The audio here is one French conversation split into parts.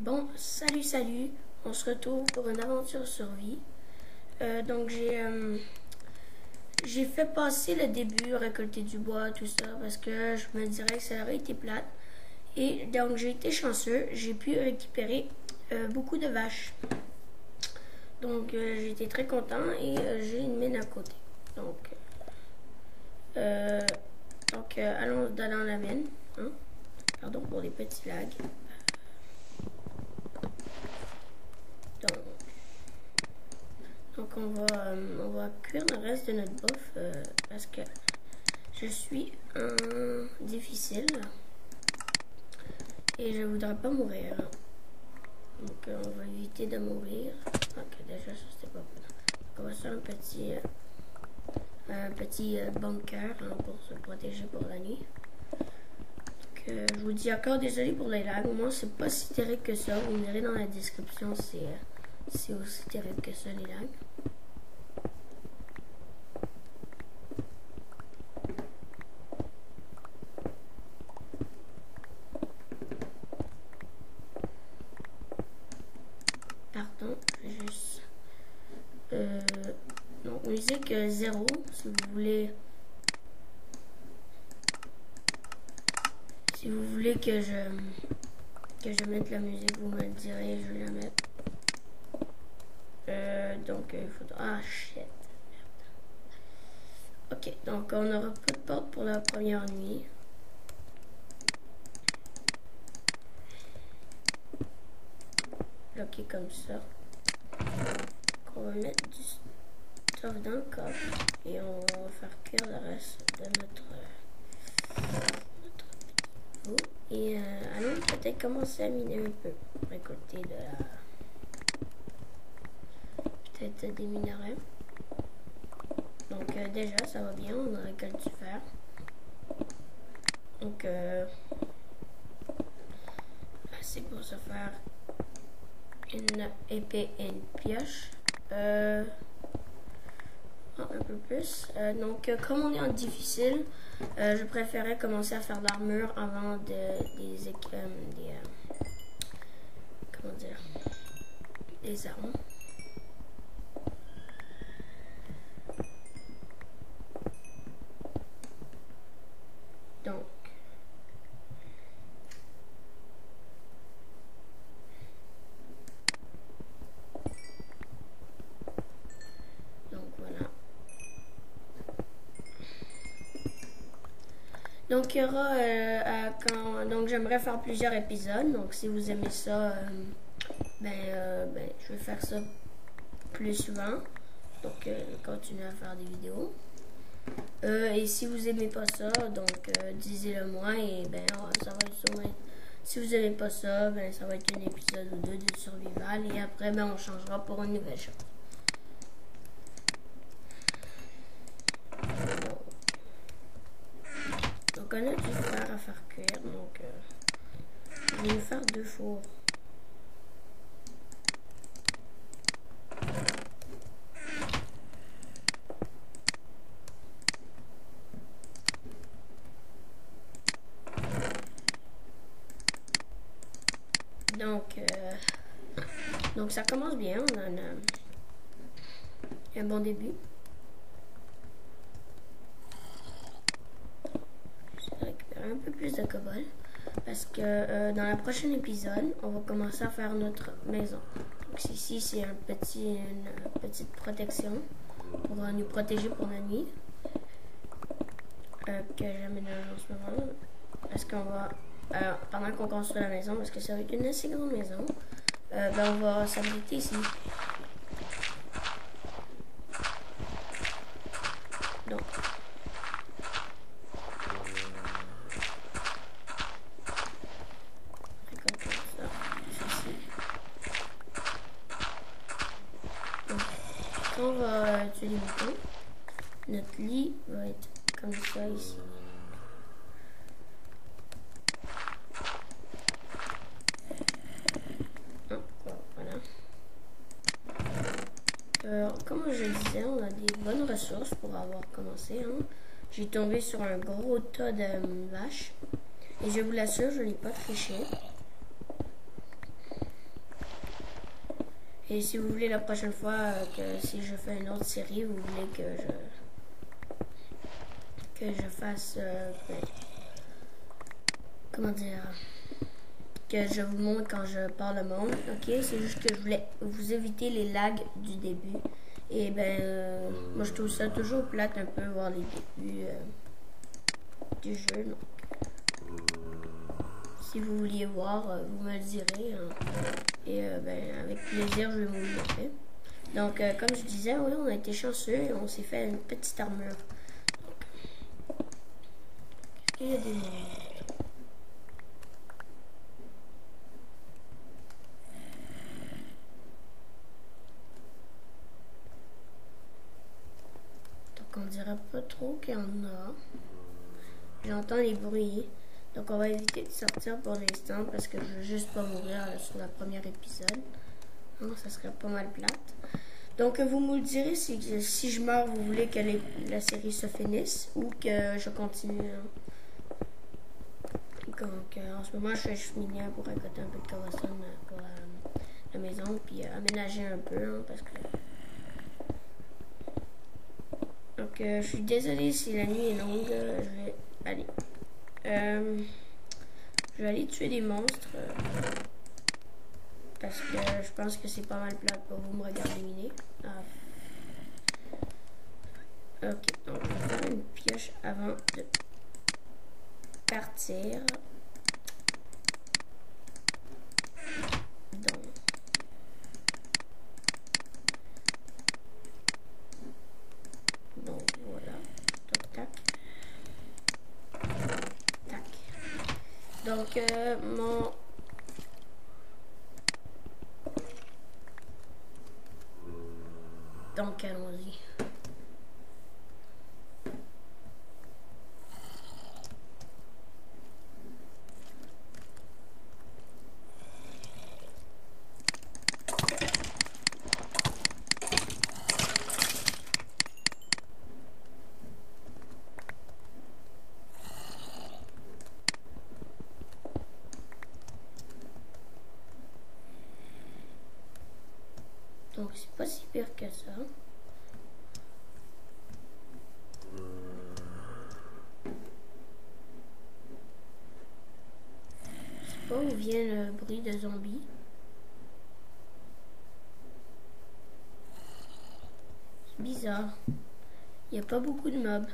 Bon, salut, on se retrouve pour une aventure survie. Donc j'ai fait passer le début, récolter du bois, tout ça, parce que je me dirais que ça aurait été plate. Et donc j'ai été chanceux, j'ai pu récupérer beaucoup de vaches. Donc j'ai été très content et j'ai une mine à côté. Allons dans la mine. Hein? Pardon pour les petits lags. Donc on va cuire le reste de notre bouffe parce que je suis difficile et je voudrais pas mourir. Donc on va éviter de mourir. Ok, déjà ça c'était pas bon. Donc on va faire un petit bunker pour se protéger pour la nuit. Donc je vous dis encore désolé pour les lags. Moi c'est pas si terrible que ça. Vous me direz dans la description c'est aussi terrible que ça les lags. Pardon, juste donc musique 0 si vous voulez que je mette la musique, vous me le direz, je vais la mettre. Donc il faudra... Ah shit. Ok, donc on n'aura pas de porte pour la première nuit. Bloqué comme ça. Donc, on va mettre du stuff dans le coffre et on va faire cuire le reste de notre eau. Et allons peut-être commencer à miner un peu. Récolter peut-être des minerais. Donc déjà ça va bien, on récolte du fer. Donc c'est pour se faire une épée et une pioche. Un peu plus. Donc comme on est en difficile, je préférais commencer à faire de l'armure avant comment dire, des armes. Donc voilà. Donc il y aura donc j'aimerais faire plusieurs épisodes. Donc si vous aimez ça, je vais faire ça plus souvent. Donc continuer à faire des vidéos. Et si vous aimez pas ça, donc disez-le moi et ça va être sûrement. Si vous aimez pas ça, ça va être un épisode ou deux de survival et après on changera pour une nouvelle chose. Donc on a du fer à faire cuire, donc je vais nous faire 2 fours. Donc ça commence bien, on a un bon début. Je vais récupérer un peu plus de cobalt parce que dans le prochain épisode, on va commencer à faire notre maison. Donc ici c'est une petite protection pour nous protéger pour la nuit que j'aménage en ce moment. Parce qu'on va pendant qu'on construit la maison, parce que ça va être une assez grande maison, on va s'abriter ici. Donc, comme ça, ici. Donc, quand on va tuer les moutons, notre lit va être comme ça ici. Comme je disais, on a des bonnes ressources pour avoir commencé. J'ai tombé sur un gros tas de vaches. Et je vous l'assure, je n'ai pas triché. Et si vous voulez la prochaine fois que si je fais une autre série, vous voulez que je fasse comment dire, que je vous montre quand je parle au monde. Ok, c'est juste que je voulais vous éviter les lags du début. Et moi je trouve ça toujours plate un peu voir les débuts du jeu. Donc, si vous vouliez voir, vous me le direz. Hein. Et avec plaisir, je vais vous le montrer. Donc, comme je disais, oui, on a été chanceux et on s'est fait une petite armure. Est-ce qu'il y a des monstres? Donc, on dirait pas trop qu'il y en a. J'entends les bruits. Donc, on va éviter de sortir pour l'instant parce que je veux juste pas mourir sur le premier épisode. Non, ça serait pas mal plate. Donc, vous me le direz si je meurs, vous voulez que la série se finisse ou que je continue. Donc, en ce moment, je fais minière pour récolter un peu de cobblestone pour la maison, puis aménager un peu, hein, parce que... Donc, je suis désolée si la nuit est longue. Je vais aller... je vais aller tuer des monstres. Parce que je pense que c'est pas mal plate pour vous me regarder miner. Ok, donc je vais faire une pioche avant de partir. Donc voilà. Toc tac. Tac. Donc Donc allons-y. Donc c'est pas si pire que ça. Je sais pas où vient le bruit de zombies. C'est bizarre. Il n'y a pas beaucoup de mobs.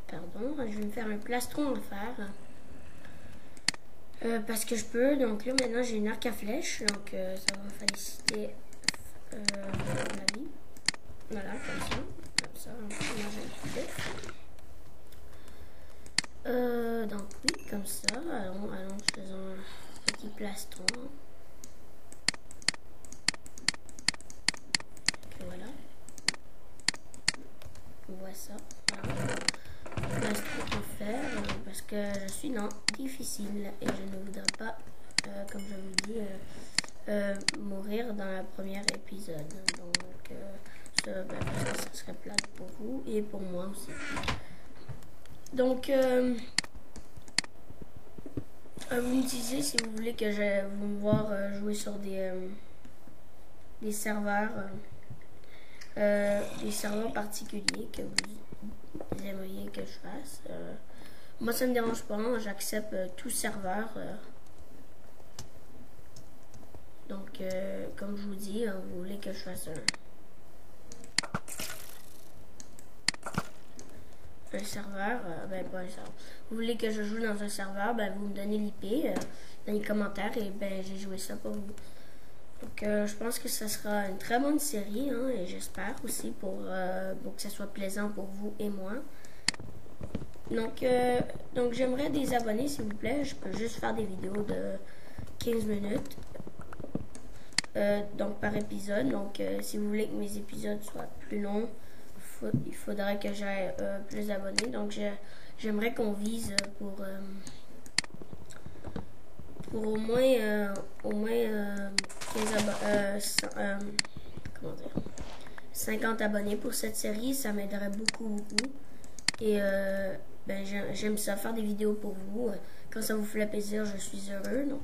Pardon, je vais me faire un plastron en fer. Parce que je peux. Donc là maintenant j'ai une arc à flèche. Donc ça va faciliter la vie. Voilà, comme ça. Comme ça, on peut manger un donc oui, comme ça. Allons, faisons un petit plastron. Ok, voilà. On voit ça. Voilà. Plastron en fer parce que je suis dans difficile et je ne voudrais pas, comme je vous dis, mourir dans le premier épisode. Donc ça, parce que ça serait plate pour vous et pour moi aussi. Donc vous me disiez si vous voulez que vous me voir jouer sur des serveurs particuliers que vous aimeriez que je fasse. Moi ça me dérange pas, hein, j'accepte tout serveur. Donc comme je vous dis, vous voulez que je fasse un serveur, pas un serveur. Vous voulez que je joue dans un serveur, vous me donnez l'IP dans les commentaires et j'ai joué ça pour vous. Donc je pense que ça sera une très bonne série, hein, et j'espère aussi pour que ça soit plaisant pour vous et moi. Donc j'aimerais des abonnés s'il vous plaît. Je peux juste faire des vidéos de 15 minutes donc par épisode. Donc si vous voulez que mes épisodes soient plus longs, il faudrait que j'aie plus d'abonnés. Donc j'aimerais qu'on vise pour au moins 50 abonnés pour cette série. Ça m'aiderait beaucoup. Et ben, j'aime ça, faire des vidéos pour vous. Quand ça vous fait plaisir, je suis heureux. Donc,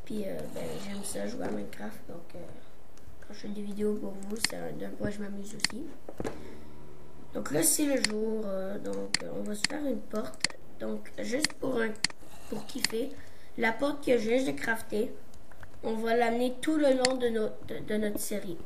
puis, ben, j'aime ça, jouer à Minecraft. Donc, quand je fais des vidéos pour vous, c'est d'un point, je m'amuse aussi. Donc là, c'est le jour. Donc, on va se faire une porte. Donc, juste pour kiffer, la porte que je viens de crafter, on va l'amener tout le long de notre série.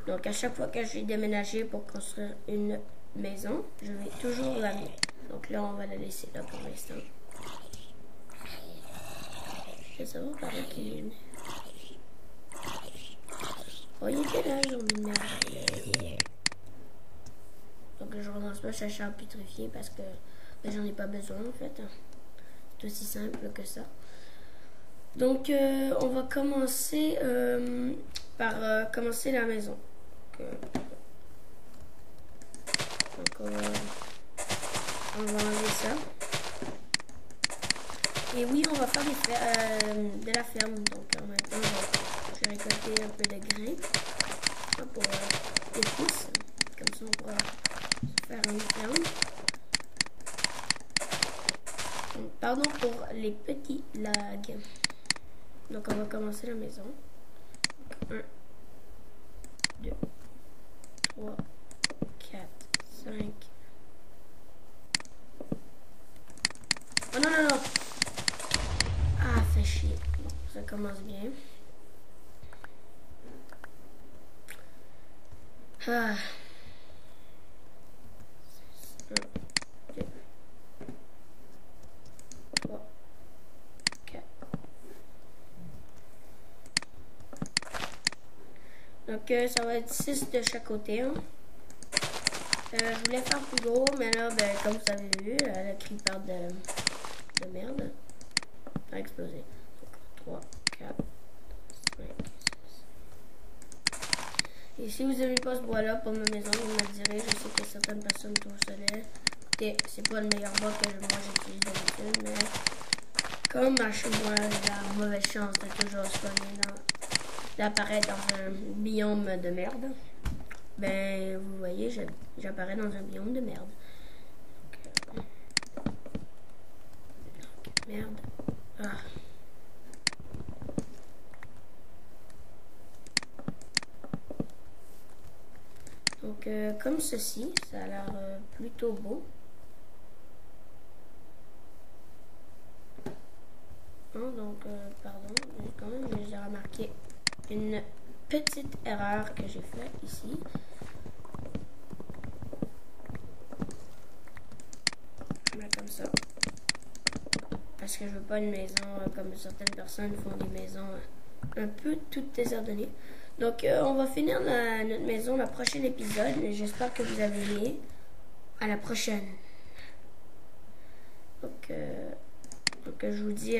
Donc, à chaque fois que je vais déménager pour construire une maison, je vais toujours l'amener. Donc là, on va la laisser là pour l'instant. Je sais pas par qui il est. Oh, il était là, ils ont mis de merde. Donc je relance pas ce char pétrifié parce que ben, j'en ai pas besoin en fait. C'est aussi simple que ça. Donc on va commencer par commencer la maison. Donc on va enlever ça. Et oui, on va faire de la ferme. Donc en même temps, je vais récolter un peu de grains pour les pousses. Comme ça, on pourra faire une ferme. Donc, pardon pour les petits lags. Donc on va commencer la maison. 1, 2, 3, 4, 5. Oh non, non, non. Ah, fait chier. Bon, ça commence bien. Ah. 1, 2, 3, 4. Donc, ça va être 6 de chaque côté. Hein. Je voulais faire plus gros, mais là, ben, comme vous avez vu, le creeper de merde a explosé. Donc, 3, 4, 5, 6. Et si vous n'aimez pas ce bois-là pour ma maison, vous me le direz. Je sais que certaines personnes trouvent ça laid. Écoutez, c'est pas le meilleur bois que moi j'utilise d'habitude, mais comme à chez moi, j'ai la mauvaise chance de toujours d'apparaître dans un biome de merde. Ben, vous voyez, j'apparais dans un biome de merde. Donc, merde. Ah. Donc, comme ceci, ça a l'air plutôt beau. Oh, donc, pardon, quand même, j'ai remarqué une petite erreur que j'ai faite ici. Je mets comme ça. Parce que je veux pas une maison comme certaines personnes font des maisons un peu toutes désordonnées. Donc, on va finir notre maison le prochain épisode. J'espère que vous avez aimé. À la prochaine. Donc je vous dis...